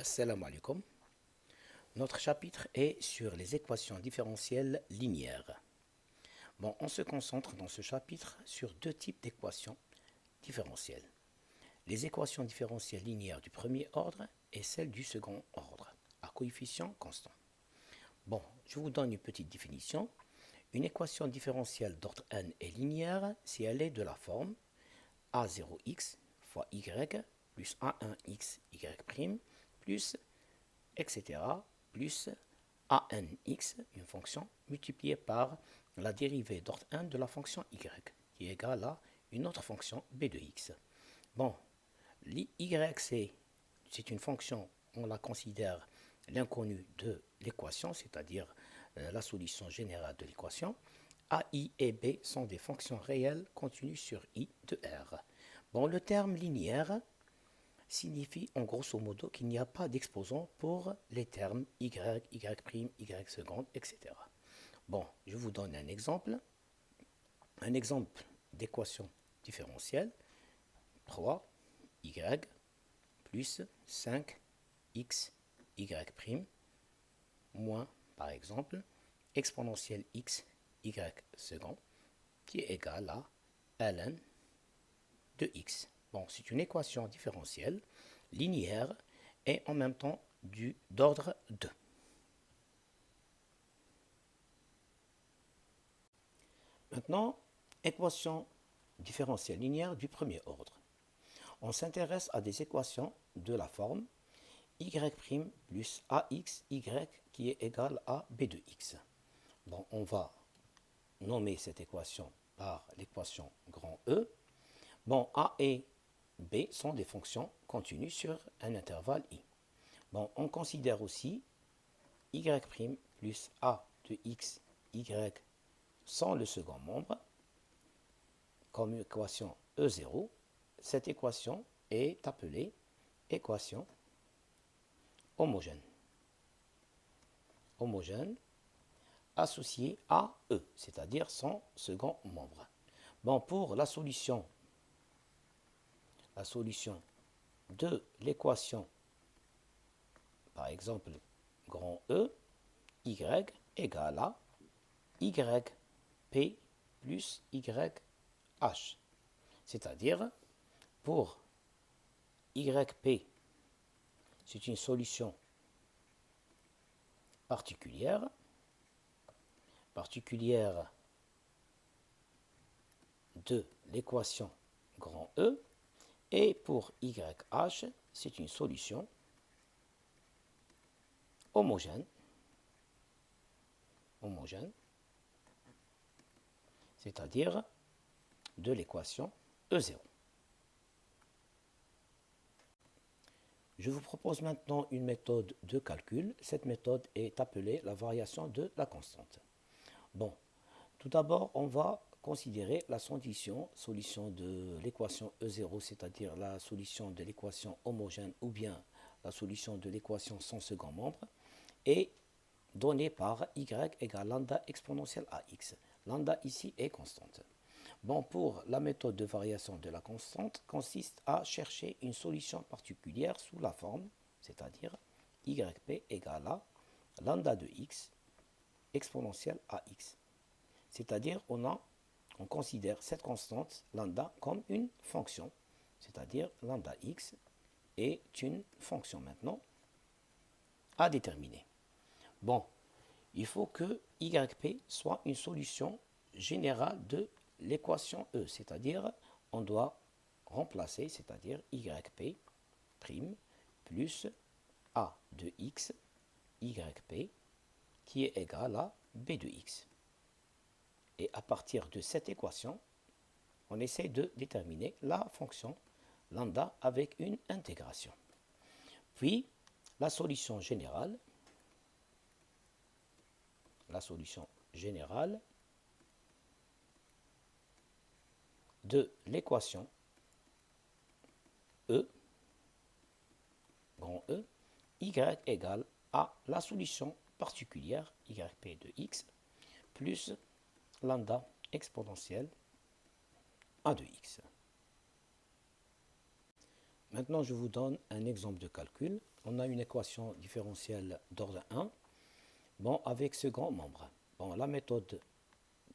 Assalamu alaikum. Notre chapitre est sur les équations différentielles linéaires. Bon, on se concentre dans ce chapitre sur deux types d'équations différentielles. Les équations différentielles linéaires du premier ordre et celles du second ordre, à coefficient constant. Bon, je vous donne une petite définition. Une équation différentielle d'ordre n est linéaire si elle est de la forme a0x fois y plus a1x y' plus etc. plus anx, une fonction multipliée par la dérivée d'ordre 1 de la fonction y, qui est égale à une autre fonction b de x. Bon, l'y, c'est une fonction, on la considère l'inconnu de l'équation, c'est-à-dire la solution générale de l'équation. A, I et B sont des fonctions réelles continues sur I de R. Bon, le terme linéaire signifie en grosso modo qu'il n'y a pas d'exposant pour les termes y, y', y seconde, etc. Bon, je vous donne un exemple. Un exemple d'équation différentielle. 3y plus 5x y' moins, par exemple, exponentielle x y second qui est égal à ln de x. Bon, c'est une équation différentielle, linéaire et en même temps d'ordre 2. Maintenant, équation différentielle linéaire du premier ordre. On s'intéresse à des équations de la forme y' plus ax y qui est égal à b de x. Bon, on va nommer cette équation par l'équation grand E. Bon, a et b sont des fonctions continues sur un intervalle i. Bon, on considère aussi y' plus a de x y sans le second membre comme équation E0. Cette équation est appelée équation homogène. Homogène associée à E, c'est-à-dire son second membre. Bon, pour la solution de l'équation, par exemple, grand E, y égale à yp plus yh. C'est-à-dire, pour yp, c'est une solution particulière de l'équation grand E, et pour YH, c'est une solution homogène, c'est-à-dire de l'équation E0. Je vous propose maintenant une méthode de calcul. Cette méthode est appelée la variation de la constante. Bon, tout d'abord, on va considérer la solution de l'équation E0, c'est-à-dire la solution de l'équation homogène ou bien la solution de l'équation sans second membre, est donnée par y égale lambda exponentielle ax. Lambda ici est constante. Bon, pour la méthode de variation de la constante, consiste à chercher une solution particulière sous la forme, c'est-à-dire yp égale à lambda de x exponentielle ax. C'est-à-dire on considère cette constante lambda comme une fonction, c'est-à-dire lambda x est une fonction maintenant à déterminer. Bon, il faut que yp soit une solution générale de l'équation E, c'est-à-dire on doit remplacer, c'est-à-dire yp prime plus a de x yp qui est égal à b de x. Et à partir de cette équation, on essaie de déterminer la fonction lambda avec une intégration. Puis, la solution générale de l'équation E, grand E, y égale à la solution particulière yp de x plus lambda exponentielle a de x. Maintenant, je vous donne un exemple de calcul. On a une équation différentielle d'ordre 1, bon, avec ce grand membre. Bon, la méthode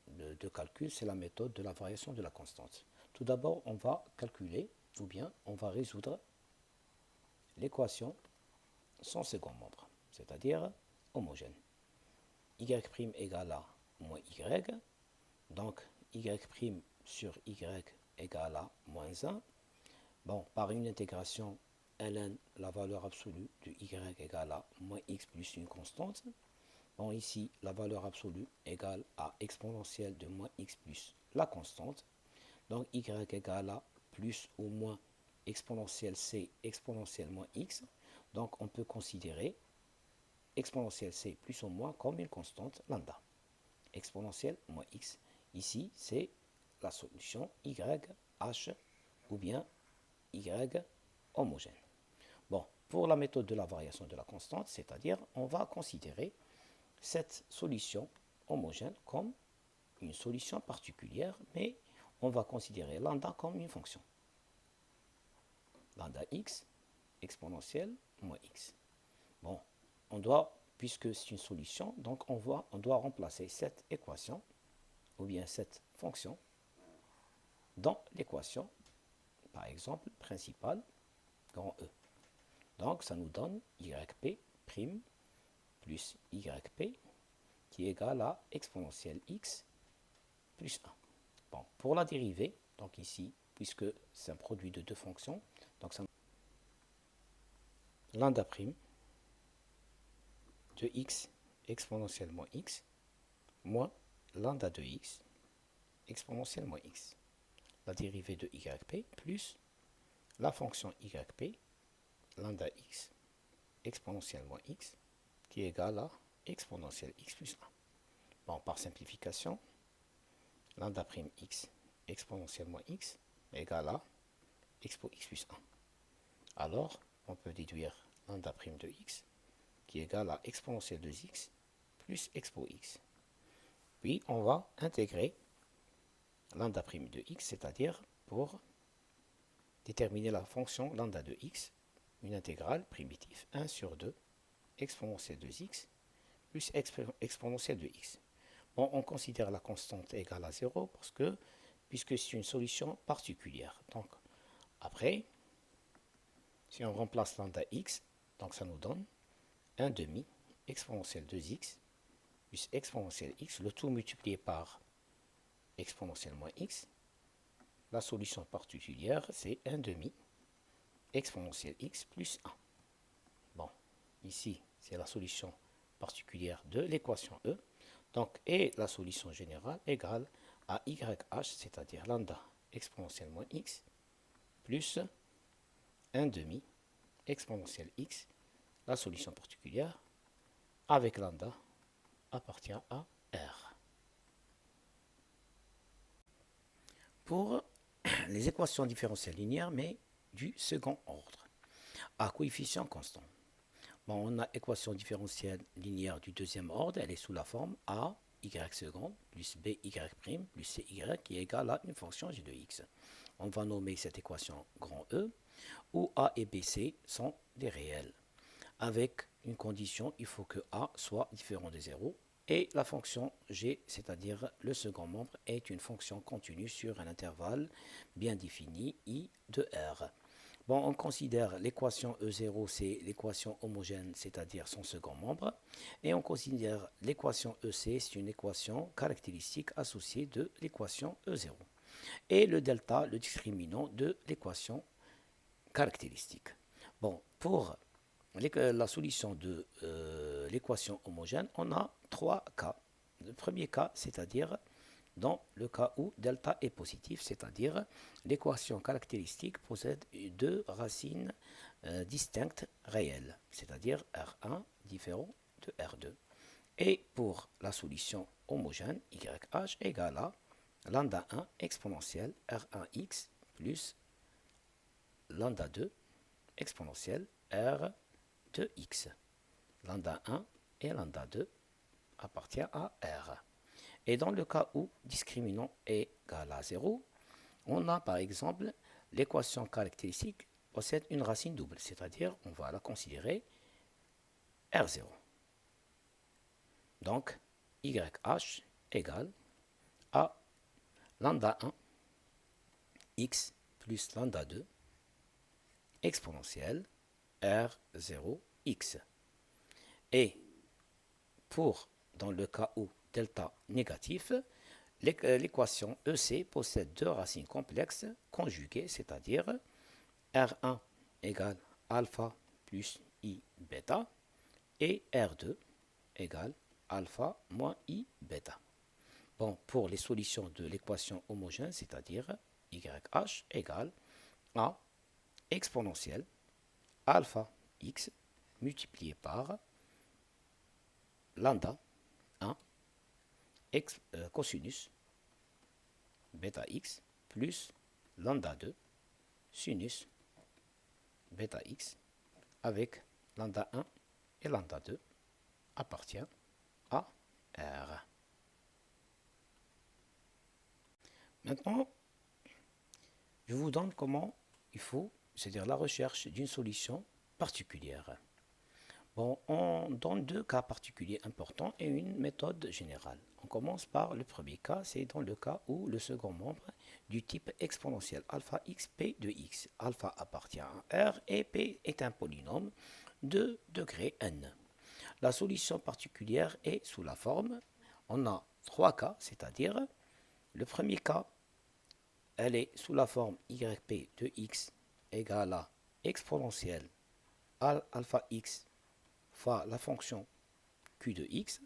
de calcul, c'est la méthode de la variation de la constante. Tout d'abord, on va calculer, ou bien on va résoudre l'équation sans second membre, c'est-à-dire homogène. Y' égale à moins y, donc y' sur y égale à moins 1. Bon, par une intégration ln, la valeur absolue de y égale à moins x plus une constante. Bon, ici, la valeur absolue égale à exponentielle de moins x plus la constante. Donc, y égale à plus ou moins exponentielle c exponentielle moins x. Donc, on peut considérer exponentielle c plus ou moins comme une constante lambda. Exponentielle moins x. Ici, c'est la solution y, h ou bien y homogène. Bon, pour la méthode de la variation de la constante, c'est-à-dire, on va considérer cette solution homogène comme une solution particulière, mais on va considérer lambda comme une fonction. Lambda x exponentielle moins x. Bon, on doit, puisque c'est une solution, donc on doit remplacer cette équation, ou bien cette fonction, dans l'équation, par exemple, principale, grand E. Donc, ça nous donne yp' plus yp qui est égal à exponentielle x plus 1. Bon, pour la dérivée, donc ici, puisque c'est un produit de deux fonctions, donc ça lambda prime de x exponentielle moins x moins lambda de x exponentielle moins x. La dérivée de yp plus la fonction yp lambda x exponentielle moins x qui est égal à exponentielle x plus 1. Bon, par simplification, lambda prime x exponentielle moins x est égal à expo x plus 1. Alors, on peut déduire lambda prime de x qui est égal à exponentielle de x plus expo x. Puis, on va intégrer lambda prime de x, c'est-à-dire pour déterminer la fonction lambda de x, une intégrale primitive 1 sur 2 exponentielle de x plus exponentielle de x. Bon, on considère la constante égale à 0 parce que, puisque c'est une solution particulière. Donc, après, si on remplace lambda x, donc ça nous donne 1 demi exponentielle de x plus exponentielle x, le tout multiplié par exponentielle moins x. La solution particulière, c'est 1 demi exponentielle x plus 1. Bon, ici, c'est la solution particulière de l'équation E. Donc, et la solution générale égale à YH, c'est-à-dire lambda exponentielle moins x, plus 1 demi exponentielle x, la solution particulière, avec lambda appartient à R. Pour les équations différentielles linéaires, mais du second ordre, à coefficient constant. Bon, on a équation différentielle linéaire du deuxième ordre, elle est sous la forme a y second plus b y prime plus c y qui est égal à une fonction g de x. On va nommer cette équation grand E, où a et b, c sont des réels. Avec une condition, il faut que a soit différent de 0 et la fonction g, c'est-à-dire le second membre, est une fonction continue sur un intervalle bien défini i de r. Bon, on considère l'équation E0, c'est l'équation homogène, c'est-à-dire son second membre. Et on considère l'équation EC, c'est une équation caractéristique associée de l'équation E0. Et le delta, le discriminant de l'équation caractéristique. Bon, pour la solution de l'équation homogène, on a trois cas. Le premier cas, c'est-à-dire dans le cas où delta est positif, c'est-à-dire l'équation caractéristique possède deux racines distinctes réelles, c'est-à-dire R1 différent de R2. Et pour la solution homogène, YH égale à lambda 1 exponentielle R1x plus lambda 2 exponentielle R2x. Lambda 1 et lambda 2 appartient à R. Et dans le cas où discriminant est égal à 0, on a par exemple l'équation caractéristique possède une racine double, c'est-à-dire on va la considérer R0. Donc, YH égale à lambda 1 x plus lambda 2 exponentielle R0x. Et dans le cas où delta négatif, l'équation EC possède deux racines complexes conjuguées, c'est-à-dire R1 égale alpha plus I bêta et R2 égale alpha moins I bêta. Bon, pour les solutions de l'équation homogène, c'est-à-dire YH égale A exponentielle alpha x multiplié par lambda 1 cosinus bêta x plus lambda 2 sinus bêta x avec lambda 1 et lambda 2 appartient à R. Maintenant, je vous donne comment il faut, c'est-à-dire la recherche d'une solution particulière. Bon, on donne deux cas particuliers importants et une méthode générale. On commence par le premier cas, c'est dans le cas où le second membre du type exponentiel alpha x p de x. Alpha appartient à R et p est un polynôme de degré n. La solution particulière est sous la forme, on a trois cas, c'est-à-dire le premier cas, elle est sous la forme yp de x égale à exponentielle alpha x fois la fonction q de x.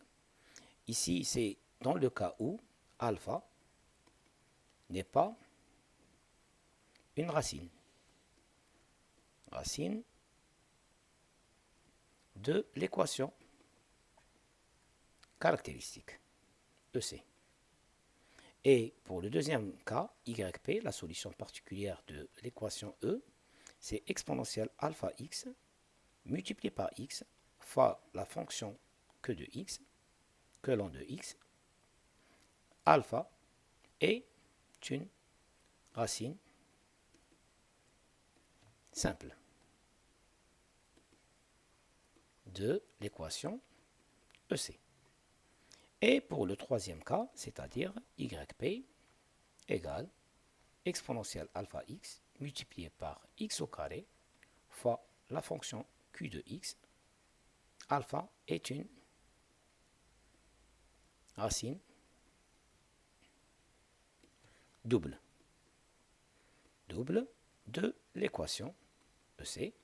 Ici, c'est dans le cas où alpha n'est pas une racine. Racine de l'équation caractéristique EC. Et pour le deuxième cas, YP, la solution particulière de l'équation E, c'est exponentielle alpha x multiplié par x fois la fonction que de x, que l'on de x. Alpha est une racine simple de l'équation EC. Et pour le troisième cas, c'est-à-dire YP égale exponentielle alpha x multiplié par x au carré fois la fonction q de x. Alpha est une racine double de l'équation EC.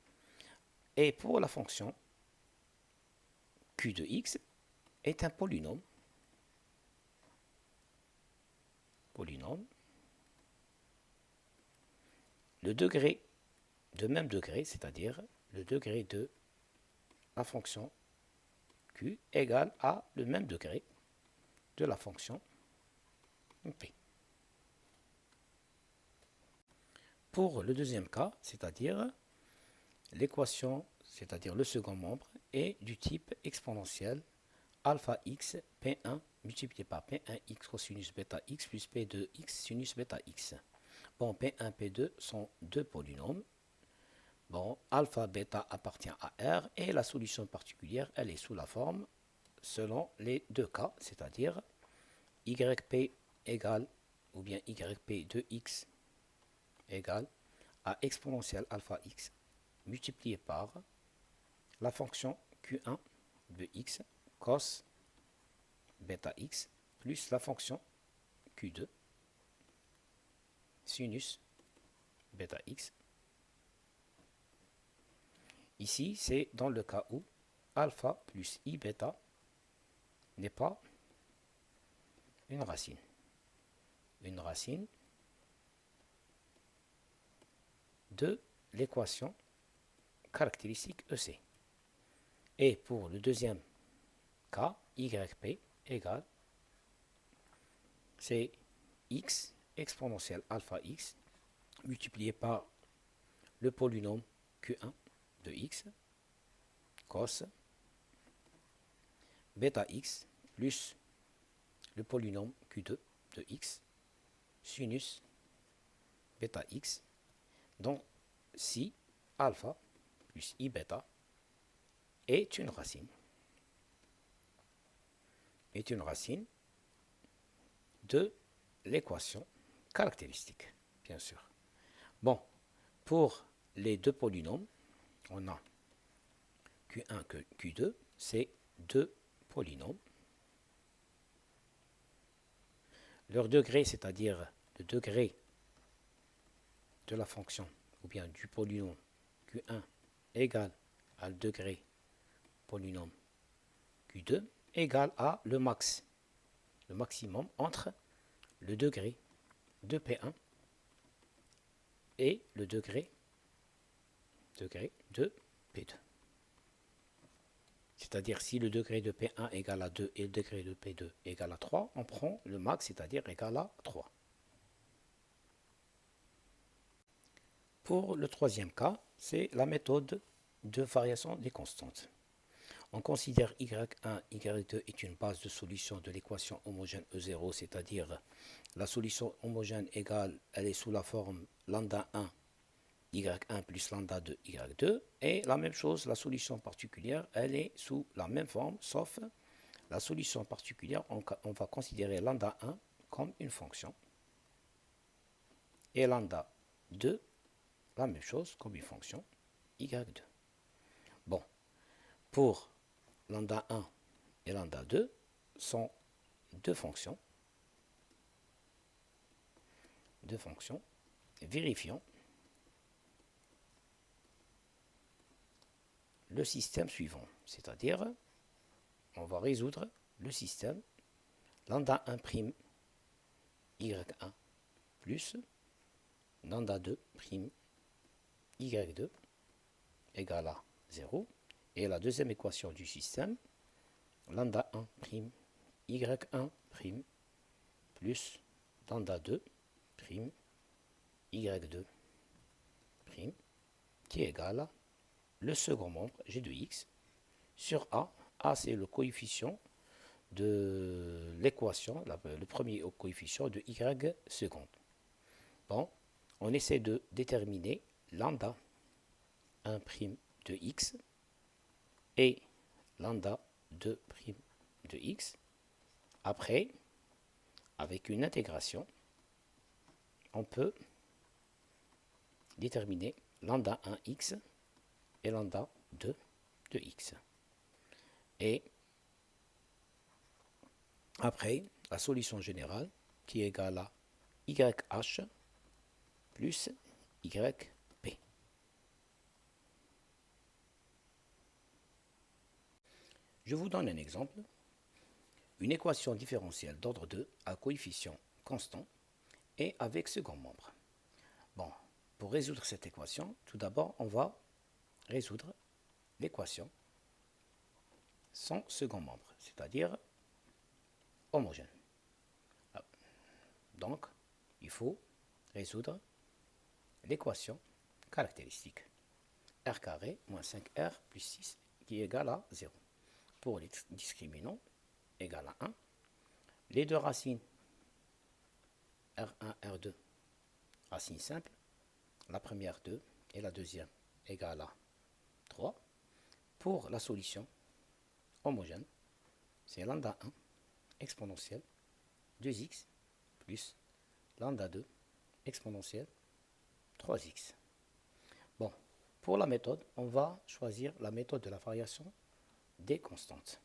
Et pour la fonction q de x est un polynôme le degré de même degré, c'est-à-dire le degré de la fonction q égale à le même degré de la fonction p. Pour le deuxième cas, c'est-à-dire l'équation, c'est-à-dire le second membre, est du type exponentiel alpha x p1 multiplié par p1 x cosinus bêta x plus p2 x sinus bêta x. Bon, p1, p2 sont deux polynômes. Bon, alpha, bêta appartient à R et la solution particulière, elle est sous la forme selon les deux cas, c'est-à-dire yp égale, ou bien yp de x égale à exponentielle alpha x multiplié par la fonction q1 de x cos bêta x plus la fonction q2 sinus bêta x. Ici, c'est dans le cas où alpha plus i bêta n'est pas une racine. Une racine de l'équation caractéristique EC. Et pour le deuxième cas, YP égale, c'est x exponentielle alpha x multiplié par le polynôme Q1 de x cos bêta x plus le polynôme Q2 de x sinus bêta x. Donc, si alpha plus I bêta est une racine. Est une racine de l'équation caractéristique, bien sûr. Bon, pour les deux polynômes, on a Q1 que Q2, c'est deux polynômes. Leur degré, c'est-à-dire le degré de la fonction, ou bien du polynôme Q1 égale à le degré polynôme Q2 égale à le maximum entre le degré de P1 et le degré de P2. C'est-à-dire si le degré de P1 égale à 2 et le degré de P2 égale à 3, on prend le max, c'est-à-dire égal à 3. Pour le troisième cas, c'est la méthode de variation des constantes. On considère Y1, Y2 est une base de solution de l'équation homogène E0, c'est-à-dire la solution homogène égale, elle est sous la forme lambda 1, Y1 plus lambda 2, Y2. Et la même chose, la solution particulière, elle est sous la même forme, sauf la solution particulière, on va considérer lambda 1 comme une fonction. Et lambda 2, la même chose comme une fonction Y2. Bon, pour lambda 1 et lambda 2 sont deux fonctions. Vérifions le système suivant, c'est-à-dire on va résoudre le système lambda 1' y1 plus lambda 2' y2 égale à 0, et la deuxième équation du système lambda 1' y1' plus lambda 2' y2' qui est égal à le second membre G de X sur A. A, c'est le coefficient de l'équation, le premier coefficient de Y seconde. Bon, on essaie de déterminer lambda 1' de X et lambda 2' de X. Après, avec une intégration, on peut déterminer lambda 1x et lambda 2 de x. Et après, la solution générale qui est égale à YH plus YP. Je vous donne un exemple. Une équation différentielle d'ordre 2 à coefficient constant et avec second membre. Bon, pour résoudre cette équation, tout d'abord, on va résoudre l'équation sans second membre, c'est-à-dire homogène. Donc, il faut résoudre l'équation caractéristique. R carré moins 5R plus 6 qui est égal à 0. Pour les discriminants, égal à 1. Les deux racines, R1, R2, racines simples. La première 2 et la deuxième égale à 3. Pour la solution homogène, c'est lambda 1 exponentielle 2x plus lambda 2 exponentielle 3x. Bon, pour la méthode, on va choisir la méthode de la variation des constantes.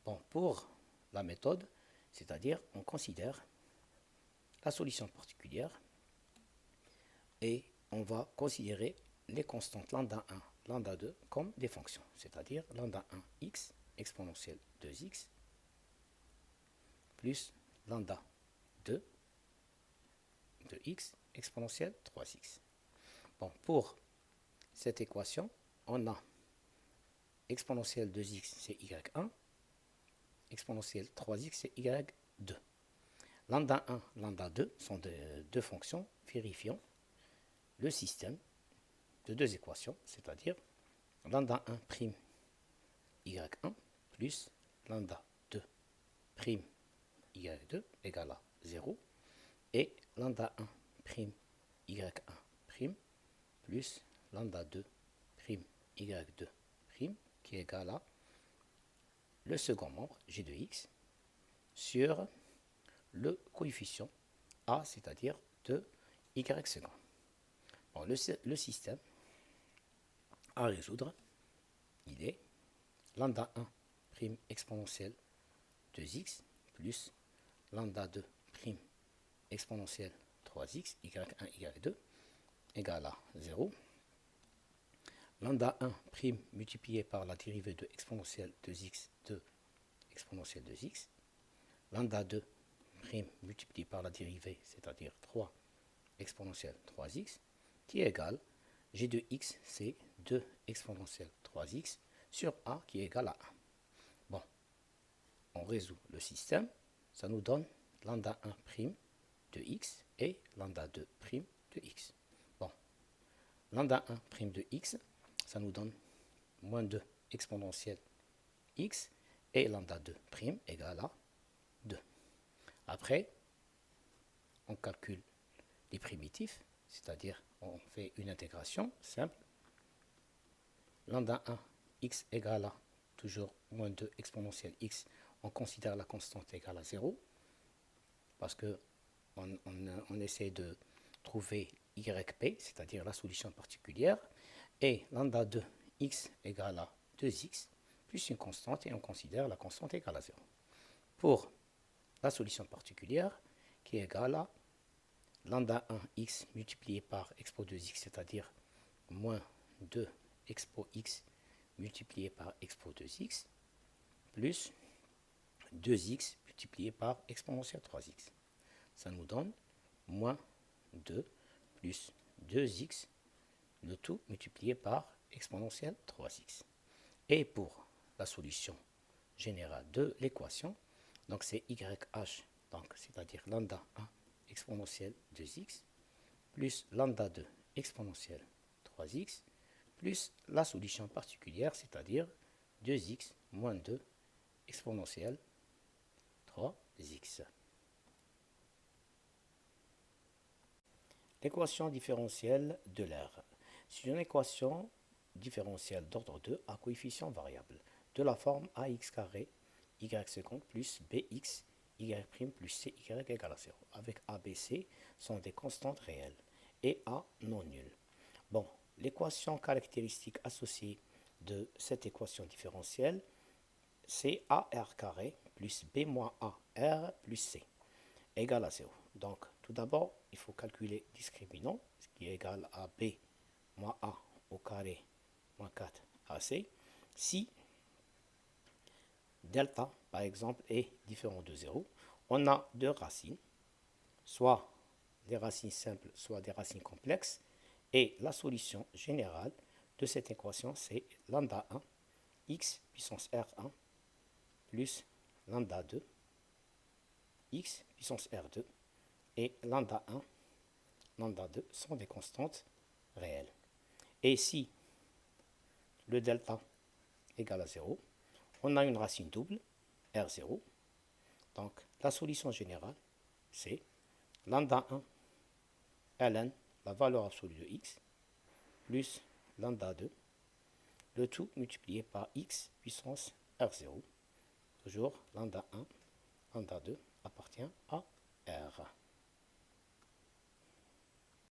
Bon, pour la méthode, c'est-à-dire on considère la solution particulière et on va considérer les constantes lambda 1, lambda 2 comme des fonctions, c'est-à-dire lambda 1 x exponentielle 2x plus lambda 2 de x exponentielle 3x. Bon, pour cette équation, on a exponentielle 2x, c'est y1, exponentielle 3x, c'est y2. Lambda 1, lambda 2 sont deux fonctions. Vérifions le système de deux équations, c'est-à-dire lambda 1' y1 plus lambda 2' y2 égale à 0 et lambda 1' y1' plus lambda 2' prime y2 prime qui est égal à le second membre g de x sur le coefficient a, c'est-à-dire de y second. Bon, le système à résoudre, il est lambda 1 prime exponentielle 2x plus lambda 2 prime exponentielle 3x, y1, y2, égale à 0. Lambda 1 prime multiplié par la dérivée de exponentielle 2x de exponentielle 2x. Lambda 2 prime multiplié par la dérivée, c'est-à-dire 3 exponentielle 3x, qui est égal g de x, c'est 2 exponentielle 3x sur a qui est égal à 1. Bon, on résout le système, ça nous donne lambda 1 prime de x et lambda 2 prime de x. Bon, lambda 1 prime de x, ça nous donne moins 2 exponentielle x et lambda 2 prime égale à 2. Après, on calcule les primitifs, c'est-à-dire on fait une intégration simple. Lambda 1, x égale à toujours moins 2 exponentielle x, on considère la constante égale à 0, parce que on essaie de trouver YP, c'est-à-dire la solution particulière, et lambda 2, x égale à 2x, plus une constante, et on considère la constante égale à 0. Pour la solution particulière, qui est égale à lambda 1, x multiplié par expo 2x, c'est-à-dire moins 2 expo x multiplié par expo 2x, plus 2x multiplié par exponentielle 3x. Ça nous donne moins 2 plus 2x, le tout multiplié par exponentielle 3x. Et pour la solution générale de l'équation, donc c'est YH, donc c'est-à-dire lambda 1 exponentielle 2x, plus lambda 2 exponentielle 3x, plus la solution particulière, c'est-à-dire 2x moins 2 exponentielle 3x. L'équation différentielle de l'air. C'est une équation différentielle d'ordre 2 à coefficient variable de la forme ax carré y seconde plus bx y' plus cy égale à 0, avec a, b, c sont des constantes réelles et a non nul. Bon, l'équation caractéristique associée de cette équation différentielle, c'est ar carré plus b moins a r plus c égale à 0. Donc, tout d'abord, il faut calculer discriminant, ce qui est égal à b moins a au carré moins 4ac, si delta, par exemple, est différent de 0. On a deux racines, soit des racines simples, soit des racines complexes, et la solution générale de cette équation, c'est lambda 1, x puissance r1, plus lambda 2, x puissance r2, et lambda 1, lambda 2 sont des constantes réelles. Et si le delta égale à 0, on a une racine double, R0. Donc, la solution générale, c'est lambda 1, ln, la valeur absolue de x, plus lambda 2, le tout multiplié par x puissance R0. Toujours lambda 1, lambda 2 appartient à R.